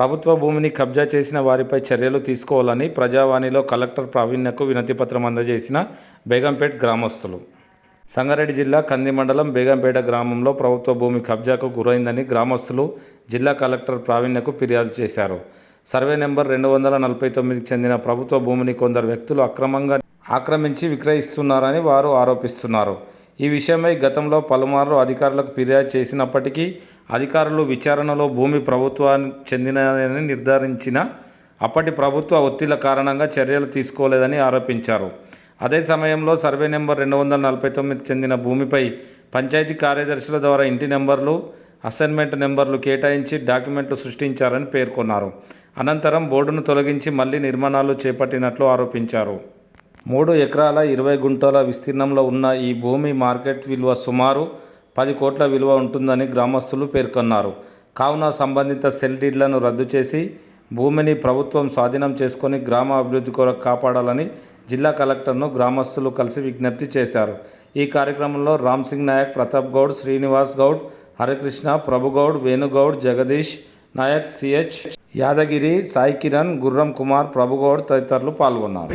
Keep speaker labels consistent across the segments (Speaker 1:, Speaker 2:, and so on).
Speaker 1: ప్రభుత్వ భూమిని కబ్జా చేసిన వారిపై చర్యలు తీసుకోవాలని ప్రజావాణిలో కలెక్టర్ ప్రావీణ్యకు వినతిపత్రం అందజేసిన బేగంపేట్ గ్రామస్తులు. సంగారెడ్డి జిల్లా కంది మండలం బేగంపేట గ్రామంలో ప్రభుత్వ భూమి కబ్జాకు గురైందని గ్రామస్తులు జిల్లా కలెక్టర్ ప్రావీణ్యకు ఫిర్యాదు చేశారు. సర్వే నెంబర్ 249కి చెందిన ప్రభుత్వ భూమిని కొందరు వ్యక్తులు అక్రమంగా ఆక్రమించి విక్రయిస్తున్నారని వారు ఆరోపిస్తున్నారు. ఈ విషయమై గతంలో పలుమార్లు అధికారులకు ఫిర్యాదు చేసినప్పటికీ అధికారులు విచారణలో భూమి ప్రభుత్వానికి చెందినదని నిర్ధారించిన అప్పటి ప్రభుత్వ ఒత్తిళ్ల కారణంగా చర్యలు తీసుకోలేదని ఆరోపించారు. అదే సమయంలో సర్వే నెంబర్ 249కి చెందిన భూమిపై పంచాయతీ కార్యదర్శుల ద్వారా ఇంటి నెంబర్లు, అసైన్మెంట్ నెంబర్లు కేటాయించి డాక్యుమెంట్లు సృష్టించారని పేర్కొన్నారు. అనంతరం బోర్డును తొలగించి మళ్లీ నిర్మాణాలు చేపట్టినట్లు ఆరోపించారు. 3 ఎకరాల 20 గుంటల విస్తీర్ణంలో ఉన్న ఈ భూమి మార్కెట్ విలువ సుమారు 10 కోట్ల విలువ ఉంటుందని గ్రామస్తులు పేర్కొన్నారు. కావున సంబంధిత సెల్ డీడ్లను రద్దు చేసి భూమిని ప్రభుత్వం స్వాధీనం చేసుకొని గ్రామ అభివృద్ధి కొరకు కాపాడాలని జిల్లా కలెక్టర్ను గ్రామస్తులు కలిసి విజ్ఞప్తి చేశారు. ఈ కార్యక్రమంలో రామ్ సింగ్ నాయక్, ప్రతాప్ గౌడ్, శ్రీనివాస్ గౌడ్, హరికృష్ణ, ప్రభుగౌడ్, వేణుగౌడ్, జగదీష్ నాయక్, సిహెచ్ యాదగిరి, సాయి కిరణ్, గుర్రం కుమార్, ప్రభుగౌడ్ తదితరులు పాల్గొన్నారు.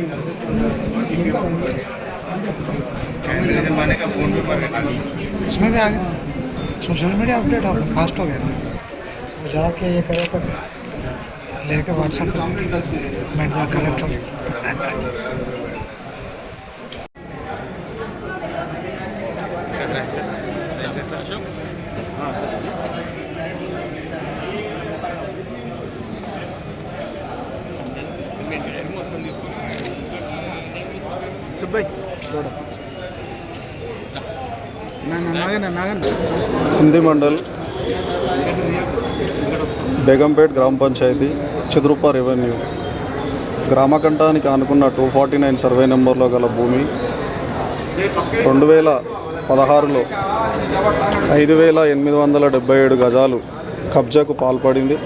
Speaker 2: उसमें भी आ गया, सोशल मीडिया अपडेट आप फास्ट हो गया, जाके ये करे तक लेके व्हाट्सएप पे मैं कलेक्टर सुबह
Speaker 3: हिंदी मंडल బేగంపేట్ గ్రామ పంచాయతీ చదురుప్ప రెవెన్యూ గ్రామకంఠానికి ఆనుకున్న 249 సర్వే నెంబర్లో గల భూమి 2016లో 5877 గజాలు కబ్జాకు పాల్పడింది.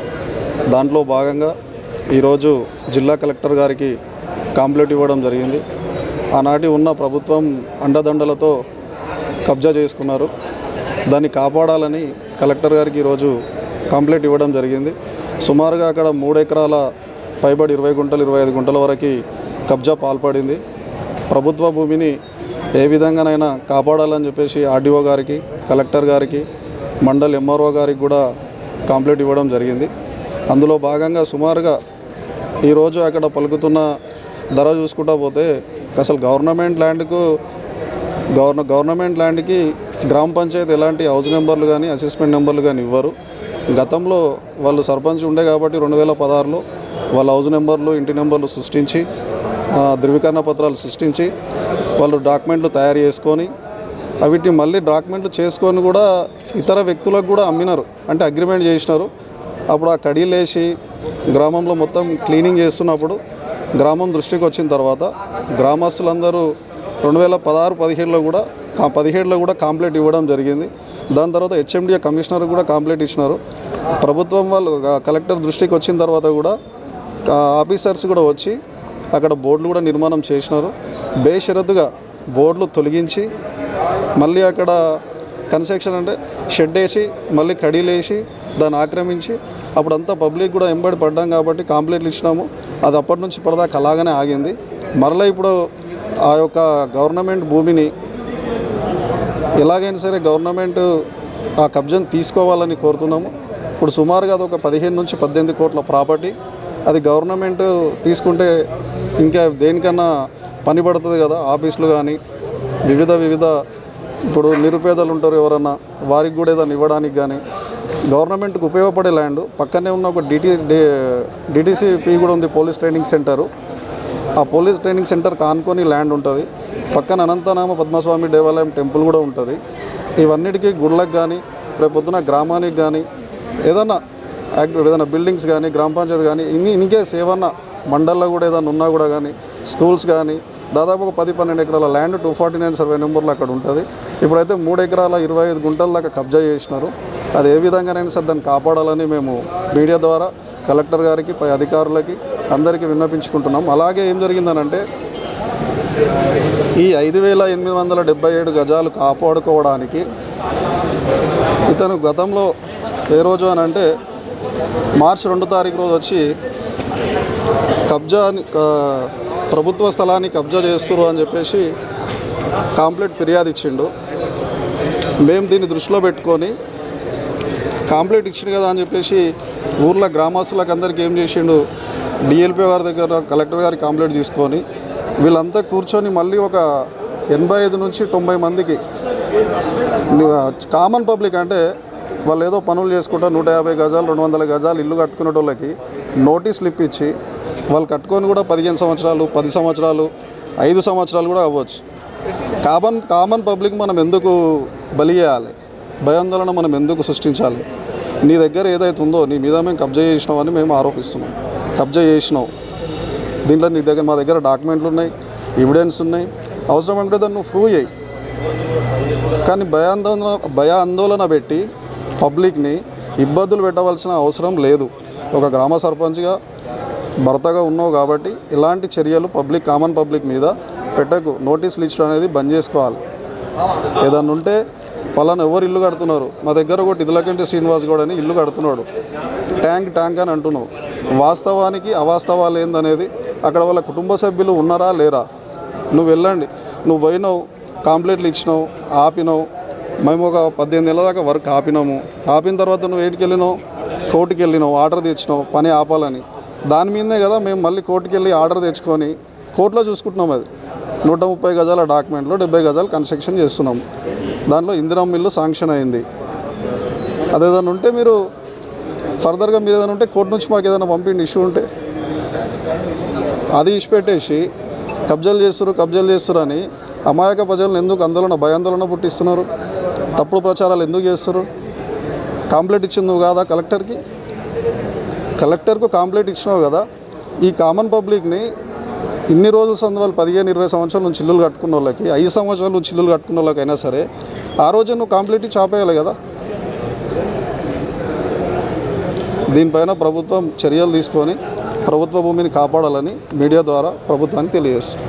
Speaker 3: దాంట్లో భాగంగా ఈరోజు జిల్లా కలెక్టర్ గారికి కాంప్లైంట్ ఇవ్వడం జరిగింది. ఆనాటి ఉన్న ప్రభుత్వం అండదండలతో కబ్జా చేసుకున్నారు. దాన్ని కాపాడాలని కలెక్టర్ గారికి ఈరోజు కంప్లైంట్ ఇవ్వడం జరిగింది. సుమారుగా అక్కడ 3 ఎకరాల పైబడి 20 గుంటలు 25 గుంటల వరకు కబ్జా పాల్పడింది. ప్రభుత్వ భూమిని ఏ విధంగానైనా కాపాడాలని చెప్పేసి ఆర్డీఓ గారికి, కలెక్టర్ గారికి, మండల్ ఎంఆర్ఓ గారికి కూడా కంప్లైంట్ ఇవ్వడం జరిగింది. అందులో భాగంగా సుమారుగా ఈరోజు అక్కడ పలుకుతున్న ధర చూసుకుంటా పోతే అసలు గవర్నమెంట్ ల్యాండ్కి గ్రామ పంచాయతీ ఎలాంటి హౌస్ నెంబర్లు కానీ అసెస్మెంట్ నెంబర్లు కానీ ఇవ్వరు. గతంలో వాళ్ళు సర్పంచ్ ఉండే కాబట్టి 2016లో వాళ్ళ హౌస్ నెంబర్లు, ఇంటి నెంబర్లు సృష్టించి ధృవీకరణ పత్రాలు సృష్టించి వాళ్ళు డాక్యుమెంట్లు తయారు చేసుకొని వీటిని మళ్ళీ డాక్యుమెంట్లు చేసుకొని కూడా ఇతర వ్యక్తులకు కూడా అమ్మినారు, అంటే అగ్రిమెంట్ చేసినారు. అప్పుడు ఆ కడీలు వేసి గ్రామంలో మొత్తం క్లీనింగ్ చేస్తున్నప్పుడు గ్రామం దృష్టికి వచ్చిన తర్వాత గ్రామస్తులందరూ 2016-17లో కూడా కంప్లైంట్ ఇవ్వడం జరిగింది. దాని తర్వాత హెచ్ఎండిఏ కమిషనర్ కూడా కంప్లైంట్ ఇచ్చినారు. ప్రభుత్వం వాళ్ళు కలెక్టర్ దృష్టికి వచ్చిన తర్వాత కూడా ఆఫీసర్స్ కూడా వచ్చి అక్కడ బోర్డులు కూడా నిర్మాణం చేసినారు. బేషరతుగా బోర్డులు తొలగించి మళ్ళీ అక్కడ కన్స్ట్రక్షన్ అంటే షెడ్ వేసి మళ్ళీ కడీలు వేసి దాన్ని ఆక్రమించి అప్పుడంతా పబ్లిక్ కూడా ఎంబడి పడ్డాం కాబట్టి కంప్లైంట్లు ఇచ్చినాము. అది అప్పటి నుంచి ఇప్పటిదాకా అలాగనే ఆగింది. మరలా ఇప్పుడు ఆ యొక్క గవర్నమెంట్ భూమిని ఎలాగైనా సరే గవర్నమెంట్ ఆ కబ్జాను తీసుకోవాలని కోరుతున్నాము. ఇప్పుడు సుమారుగా అది ఒక 15 నుంచి 18 కోట్ల ప్రాపర్టీ. అది గవర్నమెంట్ తీసుకుంటే ఇంకా దేనికన్నా పని పడుతుంది కదా. ఆఫీసులు కానీ వివిధ ఇప్పుడు నిరుపేదలు ఉంటారు ఎవరన్నా, వారికి కూడా ఏదైనా ఇవ్వడానికి కానీ గవర్నమెంట్కి ఉపయోగపడే ల్యాండ్. పక్కనే ఉన్న ఒక డిటీసీపీ కూడా ఉంది, పోలీస్ ట్రైనింగ్ సెంటరు. ఆ పోలీస్ ట్రైనింగ్ సెంటర్ కానుకొని ల్యాండ్ ఉంటుంది. పక్కన అనంతనామ పద్మస్వామి దేవాలయం టెంపుల్ కూడా ఉంటుంది. ఇవన్నిటికీ గుళ్ళకు కానీ రేపు పొద్దున గ్రామానికి కానీ ఏదైనా బిల్డింగ్స్ కానీ గ్రామ పంచాయతీ కానీ ఇన్కేస్ ఏమన్నా మండల్లో కూడా ఏదైనా ఉన్నా కూడా కానీ స్కూల్స్ కానీ దాదాపు ఒక 10-12 ఎకరాల ల్యాండ్ 249 సర్వే నెంబర్లో అక్కడ ఉంటుంది. ఇప్పుడైతే 3 ఎకరాల 25 గుంటల దాకా కబ్జా చేసినారు. అది ఏ విధంగానైనా సరే దాన్ని కాపాడాలని మేము మీడియా ద్వారా కలెక్టర్ గారికి, పై అధికారులకి అందరికీ విన్నపించుకుంటున్నాం. అలాగే ఏం జరిగిందనంటే ఈ 5877 గజాలు కాపాడుకోవడానికి ఇతను గతంలో ఏ రోజు అని అంటే మార్చి 2 తారీఖు రోజు వచ్చి ప్రభుత్వ స్థలాన్ని కబ్జా చేస్తున్నారు అని చెప్పేసి కాంప్లైంట్ ఫిర్యాదు ఇచ్చిండు. మేము దీన్ని దృష్టిలో పెట్టుకొని కాంప్లైంట్ ఇచ్చిండు కదా అని చెప్పేసి ఊర్లో గ్రామస్తులకు అందరికీ ఏం చేసిండు, డిఎల్పీ గారి దగ్గర కలెక్టర్ గారి కాంప్లైంట్ తీసుకొని వీళ్ళంతా కూర్చొని మళ్ళీ ఒక 85 నుంచి 90 మందికి కామన్ పబ్లిక్ అంటే వాళ్ళు ఏదో పనులు చేసుకుంటా 150 గజాలు 200 గజాలు ఇల్లు కట్టుకునే వాళ్ళకి నోటీసులు ఇప్పించి వాళ్ళు కట్టుకొని కూడా 15 సంవత్సరాలు 10 సంవత్సరాలు 5 సంవత్సరాలు కూడా అవ్వచ్చు. కామన్ పబ్లిక్ మనం ఎందుకు బలి చేయాలి, భయాందోళన మనం ఎందుకు సృష్టించాలి? నీ దగ్గర ఏదైతే ఉందో నీ మీద మేము కబ్జా చేసినామని మేము ఆరోపిస్తున్నాం. కబ్జా చేసినావు, దీంట్లో నీ దగ్గర మా దగ్గర డాక్యుమెంట్లు ఉన్నాయి, ఎవిడెన్స్ ఉన్నాయి, అవసరం అంటే దాన్ని నువ్వు ప్రూవ్ చేయి. కానీ భయాందోళన పెట్టి పబ్లిక్ని ఇబ్బందులు పెట్టవలసిన అవసరం లేదు. ఒక గ్రామ సర్పంచ్గా భర్తగా ఉన్నావు కాబట్టి ఇలాంటి చర్యలు కామన్ పబ్లిక్ మీద పెట్టకు. నోటీసులు ఇచ్చడం అనేది బంద్ చేసుకోవాలి. ఏదన్నా ఉంటే పలానా ఎవరు ఇల్లు కడుతున్నారు, మా దగ్గర ఒకటి ఇదిలకంటి శ్రీనివాస్ గౌడ్ అని ఇల్లు కడుతున్నాడు, ట్యాంక్ అని అంటున్నావు. వాస్తవానికి అవాస్తవాలు ఏందనేది అక్కడ వాళ్ళ కుటుంబ సభ్యులు ఉన్నారా లేరా, నువ్వు వెళ్ళండి. నువ్వు పోయినావు, కాంప్లైంట్లు ఇచ్చినావు, ఆపినావు. మేము ఒక 18 నెలల దాకా వర్క్ ఆపినాము. ఆపిన తర్వాత నువ్వు ఏటికి వెళ్ళినావు, కోర్టుకి వెళ్ళినావు, ఆర్డర్ తెచ్చినావు పని ఆపాలని. దాని మీదనే కదా మేము మళ్ళీ కోర్టుకి వెళ్ళి ఆర్డర్ తెచ్చుకొని కోర్టులో చూసుకుంటున్నాం. అది 130 గజాల డాక్యుమెంట్లో 70 గజాలు కన్స్ట్రక్షన్ చేస్తున్నాం. దాంట్లో ఇందిరమ్మ ఇల్లు శాంక్షన్ అయింది. అదేదైనా ఉంటే మీరు ఫర్దర్గా మీరు ఏదైనా ఉంటే కోర్టు నుంచి మాకు ఏదైనా పంపిండి ఇష్యూ ఉంటే. అది ఇచ్చిపెట్టేసి కబ్జాలు చేస్తారు అని అమాయక ప్రజలను ఎందుకు భయాందోళన పుట్టిస్తున్నారు? తప్పుడు ప్రచారాలు ఎందుకు చేస్తారు? కాంప్లైంట్ ఇచ్చింది నువ్వు కాదా కలెక్టర్కు కాంప్లైంట్ ఇచ్చినావు కదా. ఈ కామన్ పబ్లిక్ని ఇన్ని రోజుల సందర్భాలు 15-20 సంవత్సరాల నుంచి ఇల్లులు కట్టుకున్న వాళ్ళకి, 5 సంవత్సరాల నుంచి ఇల్లులు కట్టుకున్న వాళ్ళకైనా సరే ఆ రోజు నువ్వు కాంప్లైంట్ ఇచ్చి ఆపేయాలి కదా. దీనిపైన ప్రభుత్వం చర్యలు తీసుకొని ప్రభుత్వ భూమిని కాపాడాలని మీడియా ద్వారా ప్రభుత్వానికి తెలియజేస్తుంది.